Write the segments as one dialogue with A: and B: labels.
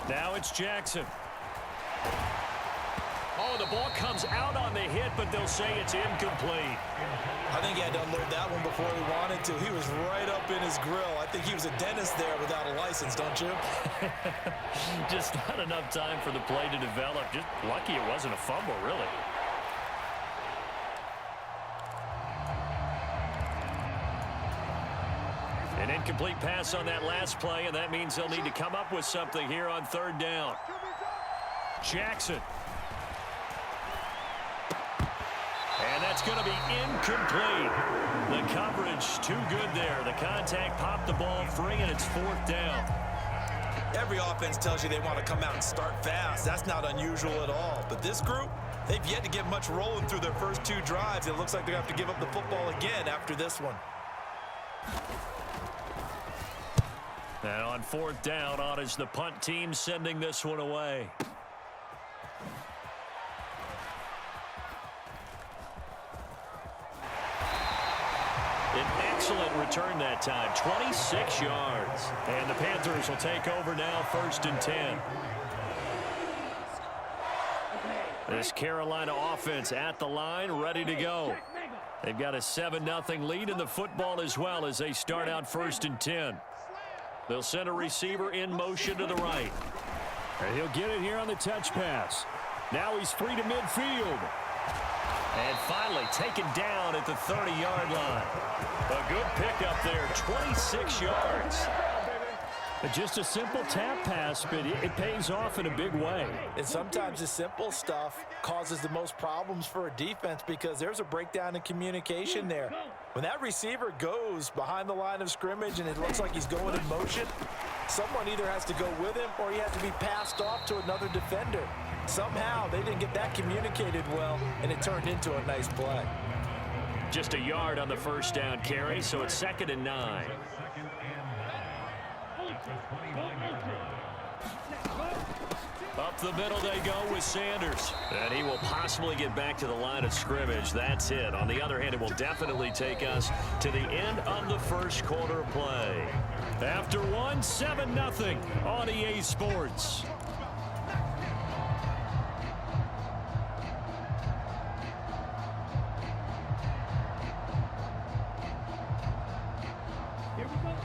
A: Now it's Jackson. Oh, the ball comes out on the hit, but they'll say it's incomplete.
B: I think he had to unload that one before he wanted to. He was right up in his grill. I think he was a dentist there without a license, don't you?
A: Just not enough time for the play to develop. Just lucky it wasn't a fumble, really. An incomplete pass on that last play, and that means they'll need to come up with something here on third down. Jackson. And that's going to be incomplete. The coverage too good there. The contact popped the ball free, and it's fourth down.
B: Every offense tells you they want to come out and start fast. That's not unusual at all. But this group, they've yet to get much rolling through their first two drives. It looks like they have to give up the football again after this one.
A: And on fourth down, on is the punt team sending this one away. An excellent return that time, 26 yards. And the Panthers will take over now, 1st and 10. This Carolina offense at the line, ready to go. They've got a 7-0 lead in the football as well as they start out 1st and 10. They'll send a receiver in motion to the right. And he'll get it here on the touch pass. Now he's free to midfield. And finally taken down at the 30-yard line. A good pickup there, 26 yards. Just a simple tap pass, but it pays off in a big way.
B: And sometimes the simple stuff causes the most problems for a defense because there's a breakdown in communication there. When that receiver goes behind the line of scrimmage and it looks like he's going in motion, someone either has to go with him or he has to be passed off to another defender. Somehow they didn't get that communicated well, and it turned into a nice play.
A: Just a yard on the first down carry, so it's 2nd and 9. Up the middle they go with Sanders. And he will possibly get back to the line of scrimmage. That's it. On the other hand, it will definitely take us to the end of the first quarter play. After one, 7-0 on EA Sports.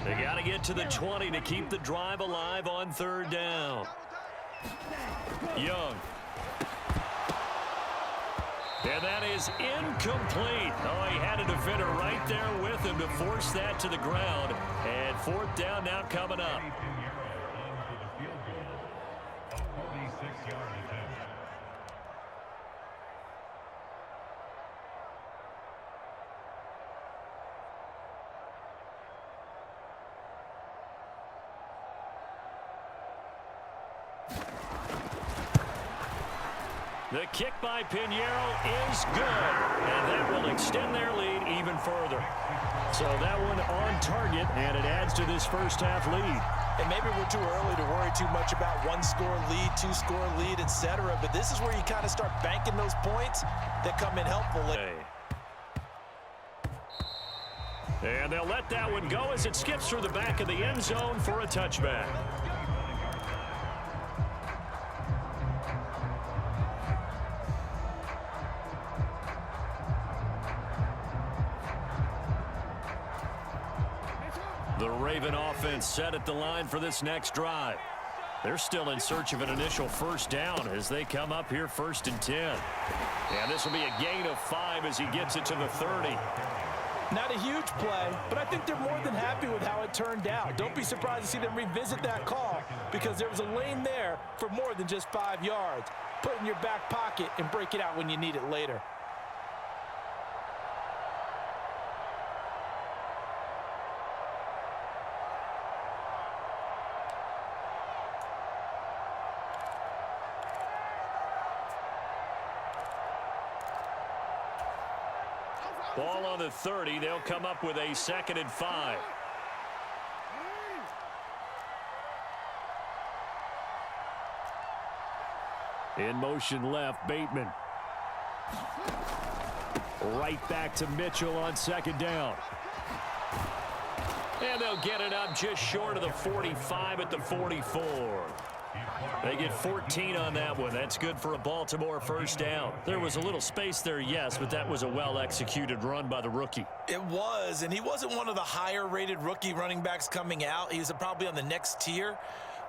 A: They got to get to the 20 to keep the drive alive on third down. Young. And that is incomplete. Oh, he had a defender right there with him to force that to the ground. And fourth down now coming up. The kick by Pinheiro is good, and that will extend their lead even further. So that one on target, and it adds to this first half lead.
B: And maybe we're too early to worry too much about one-score lead, two-score lead, etc. But this is where you kind of start banking those points that come in helpfully.
A: And they'll let that one go as it skips through the back of the end zone for a touchback. The Raven offense set at the line for this next drive. They're still in search of an initial first down as they come up here 1st and 10. And this will be a gain of 5 as he gets it to the 30.
B: Not a huge play, but I think they're more than happy with how it turned out. Don't be surprised to see them revisit that call because there was a lane there for more than just 5 yards. Put it in your back pocket and break it out when you need it later.
A: Ball on the 30. They'll come up with a 2nd and 5. In motion left, Bateman. Right back to Mitchell on 2nd down. And they'll get it up just short of the 45 at the 44. They get 14 on that one. That's good for a Baltimore first down. There was a little space there, yes, but that was a well-executed run by the rookie.
B: It was, and he wasn't one of the higher-rated rookie running backs coming out. He was probably on the next tier.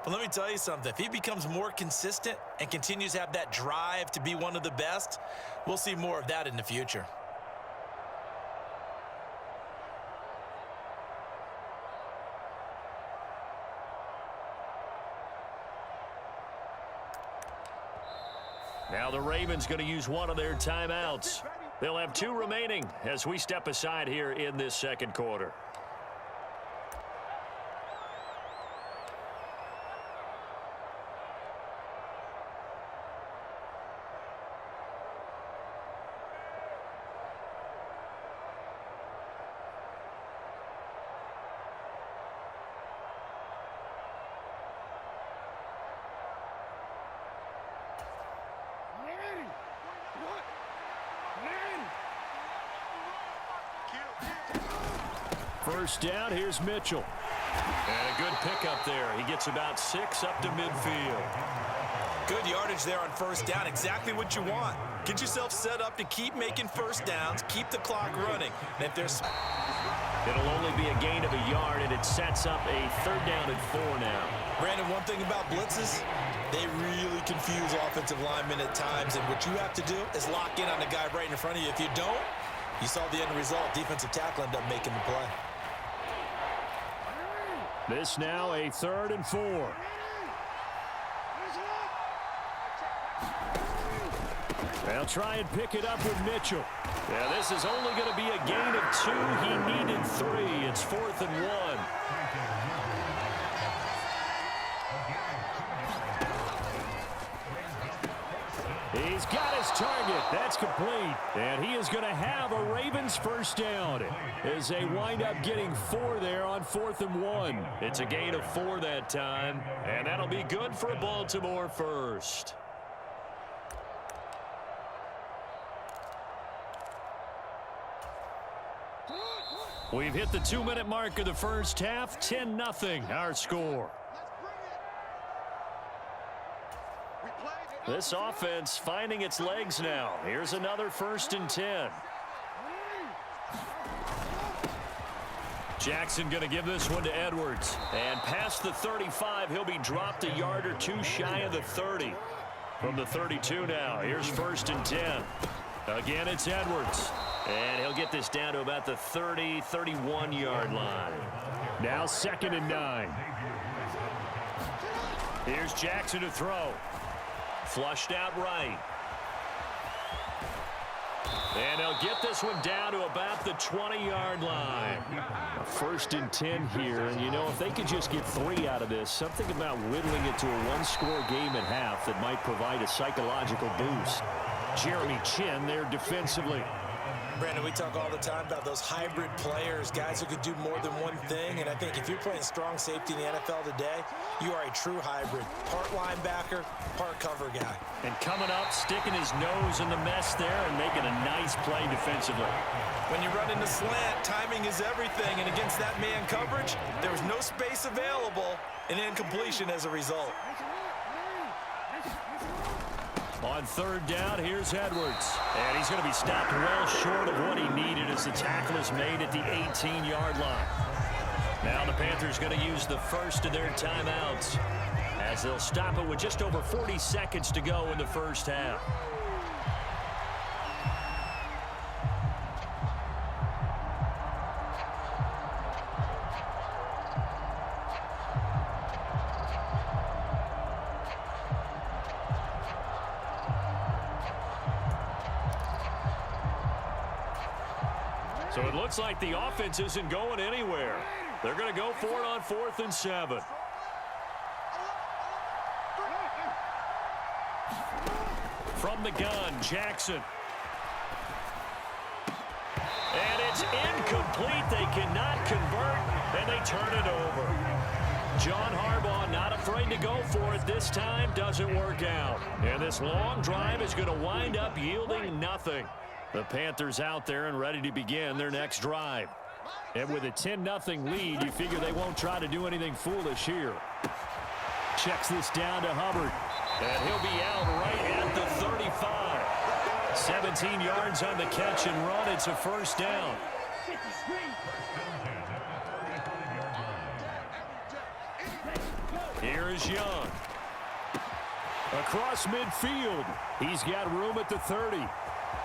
B: But let me tell you something. If he becomes more consistent and continues to have that drive to be one of the best, we'll see more of that in the future.
A: Now the Ravens going to use one of their timeouts. They'll have 2 remaining as we step aside here in this second quarter. First down, here's Mitchell. And a good pickup there. He gets about 6 up to midfield.
B: Good yardage there on first down. Exactly what you want. Get yourself set up to keep making first downs, keep the clock running. And if there's...
A: It'll only be a gain of a yard, and it sets up a 3rd down and 4 now.
B: Brandon, one thing about blitzes, they really confuse offensive linemen at times. And what you have to do is lock in on the guy right in front of you. If you don't, you saw the end result. Defensive tackle ended up making the play.
A: This now a 3rd and 4. They'll try and pick it up with Mitchell. Yeah, this is only going to be a gain of 2. He needed 3. It's 4th and 1. He's got his target. That's complete. And he is going to have a Ravens first down as they wind up getting 4 there on 4th and 1. It's a gain of 4 that time, and that'll be good for a Baltimore first. We've hit the 2-minute mark of the first half. 10-0 our score. This offense finding its legs now. Here's another 1st and 10. Jackson going to give this one to Edwards. And past the 35, he'll be dropped a yard or 2 shy of the 30. From the 32 now, here's 1st and 10. Again, it's Edwards. And he'll get this down to about the 30, 31-yard line. Now 2nd and 9. Here's Jackson to throw. Flushed out right. And they'll get this one down to about the 20-yard line. A 1st and 10 here. And, you know, if they could just get 3 out of this, something about whittling it to a 1-score game at half that might provide a psychological boost. Jeremy Chin there defensively.
B: Brandon, we talk all the time about those hybrid players, guys who could do more than one thing. And I think if you're playing strong safety in the NFL today, you are a true hybrid. Part linebacker, part cover guy.
A: And coming up, sticking his nose in the mess there and making a nice play defensively.
B: When you run into slant, timing is everything. And against that man coverage, there was no space available and incompletion as a result.
A: On 3rd down, here's Edwards. And he's going to be stopped well short of what he needed as the tackle is made at the 18-yard line. Now the Panthers going to use the first of their timeouts as they'll stop it with just over 40 seconds to go in the first half. So it looks like the offense isn't going anywhere. They're going to go for it on 4th and 7. From the gun, Jackson. And it's incomplete. They cannot convert, and they turn it over. John Harbaugh not afraid to go for it this time. Doesn't work out. And this long drive is going to wind up yielding nothing. The Panthers out there and ready to begin their next drive. And with a 10-0 lead, you figure they won't try to do anything foolish here. Checks this down to Hubbard. And he'll be out right at the 35. 17 yards on the catch and run. It's a first down. Here is Young. Across midfield. He's got room at the 30.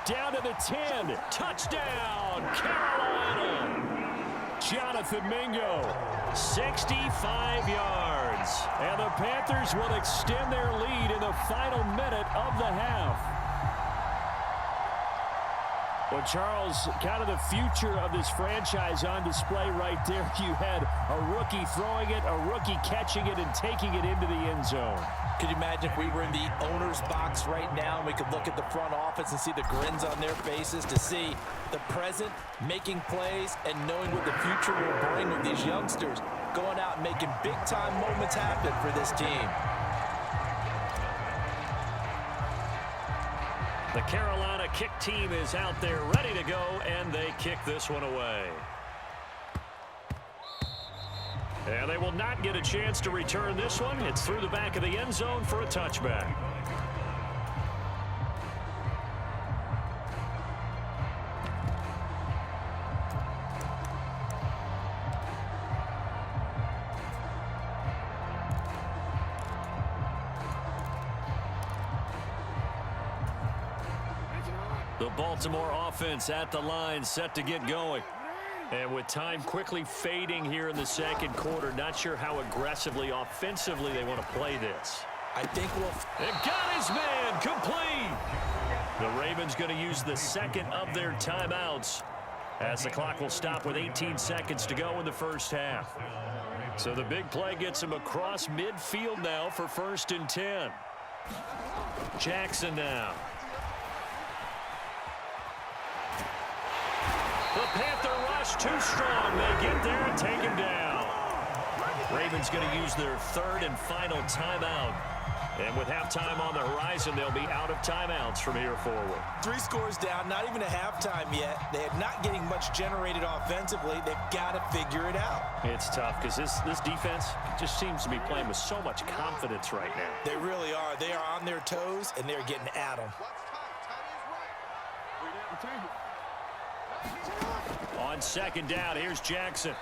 A: Down to the 10. Touchdown, Carolina. Jonathan Mingo, 65 yards. And the Panthers will extend their lead in the final minute of the half. Well, Charles, kind of the future of this franchise on display right there. You had a rookie throwing it, a rookie catching it, and taking it into the end zone.
B: Could you imagine if we were in the owner's box right now and we could look at the front office and see the grins on their faces, to see the present making plays and knowing what the future will bring with these youngsters going out and making big-time moments happen for this team.
A: The Carolina kick team is out there ready to go, and they kick this one away. And they will not get a chance to return this one. It's through the back of the end zone for a touchback. The Baltimore offense at the line, set to get going. And with time quickly fading here in the second quarter, not sure how aggressively, offensively they want to play this.
B: I think we'll...
A: It got his man complete. The Ravens going to use the second of their timeouts as the clock will stop with 18 seconds to go in the first half. So the big play gets him across midfield now for 1st and 10. Jackson now. The Panther rush too strong. They get there and take him down. Ravens going to use their 3rd and final timeout. And with halftime on the horizon, they'll be out of timeouts from here forward. 3 scores down, not even a halftime yet. They're not getting much generated offensively. They've got to figure it out. It's tough because this defense just seems to be playing with so much confidence right now.
B: They really are. They are on their toes, and they're getting at them.
A: On 2nd down, here's Jackson.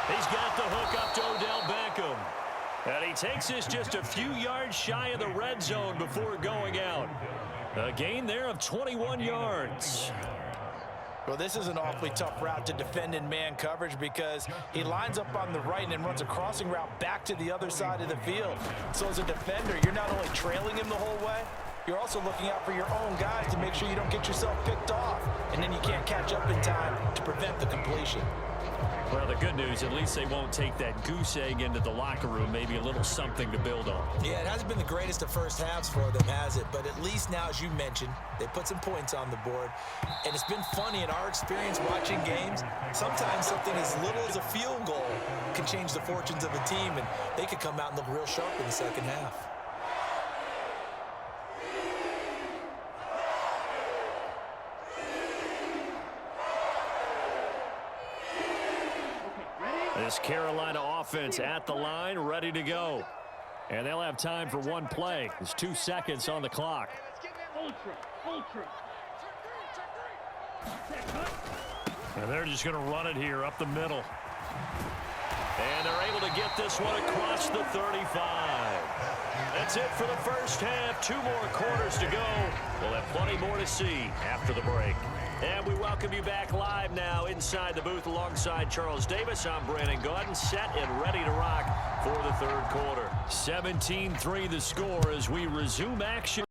A: He's got the hook up to Odell Beckham. And he takes this just a few yards shy of the red zone before going out. A gain there of 21 yards.
B: Well, this is an awfully tough route to defend in man coverage because he lines up on the right and then runs a crossing route back to the other side of the field. So as a defender, you're not only trailing him the whole way, you're also looking out for your own guys to make sure you don't get yourself picked off. And then you can't catch up in time to prevent the completion.
A: Well, the good news, at least they won't take that goose egg into the locker room. Maybe a little something to build on.
B: Yeah, it hasn't been the greatest of first halves for them, has it? But at least now, as you mentioned, they put some points on the board. And it's been funny in our experience watching games. Sometimes something as little as a field goal can change the fortunes of a team, and they could come out and look real sharp in the second half.
A: This Carolina offense at the line, ready to go. And they'll have time for one play. There's 2 seconds on the clock. And they're just going to run it here up the middle. And they're able to get this one across the 35. That's it for the first half. 2 more quarters to go. We'll have plenty more to see after the break. And we welcome you back live now inside the booth alongside Charles Davis. I'm Brandon Gaudin, set and ready to rock for the 3rd quarter. 17-3 the score as we resume action.